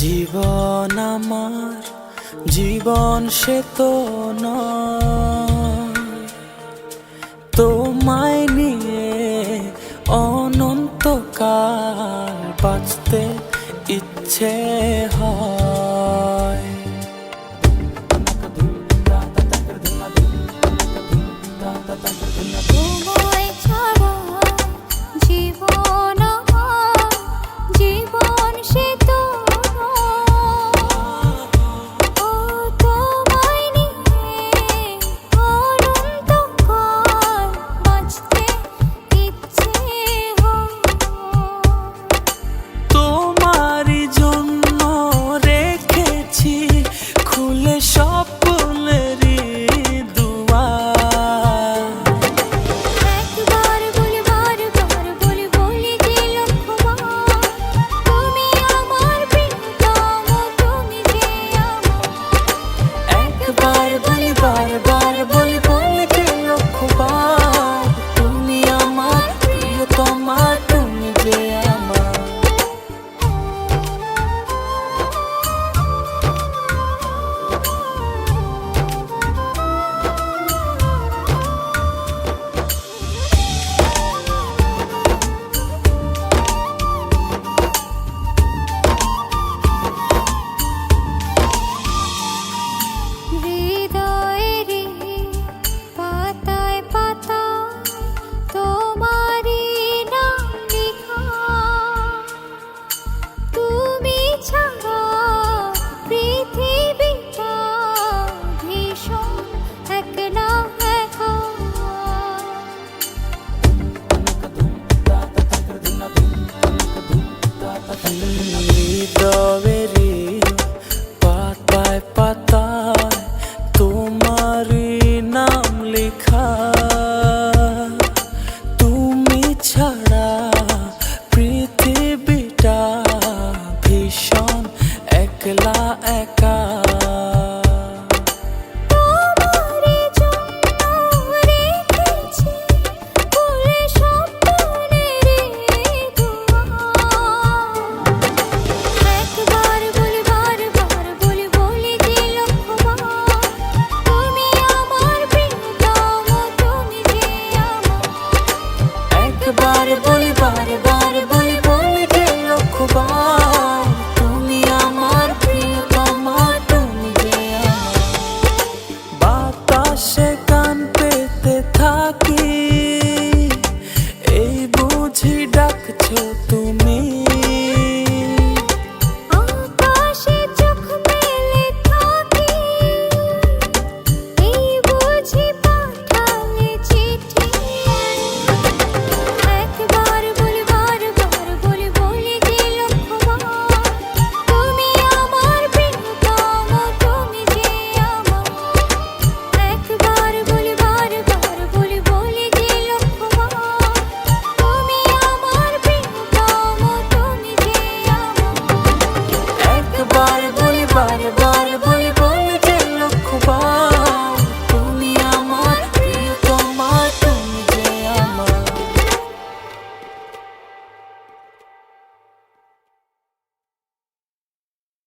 জীবন আমার জীবন সে তো নয়, তোমায় নিয়ে অনন্তকাল বাঁচতে ইচ্ছে হয়। তোমায় ছাড়া জীবন আমার জীবন সে তো ও তোমায় নিয়ে অনন্তকাল বাঁচতে ইচ্ছে হয়। তোমারই জন্য রেখেছি খুলে স্বপ্নেরই দুয়ার। একবার বলি বারবার বলি বলি যে লক্ষ্যবার, তুমি আমার প্রিয়তম, তুমি যে আমার। একবার বলি বারবার বলি বলি যে লক্ষ্যবার, তুমি আমার প্রিয়তমা, তুমি যে আমার। হৃদয়েরই পাতায় পাতায় তোমারই নাম লেখা, তুমি ছাড়া পৃথিবীটা ভীষণ একলা একা। হৃদয়েরই পাতায় পাতায় তোমারই নাম লেখা, তুমি ছাড়া পৃথিবীটা ভীষণ একলা একা। তোমারই জন্য রেখেছি খুলে স্বপ্নেরই দুয়ার। একবার বলি বারবার বলি বলি যে লক্ষ্যবার, তুমি আমার প্রিয়তম, তুমি যে আমার। একবার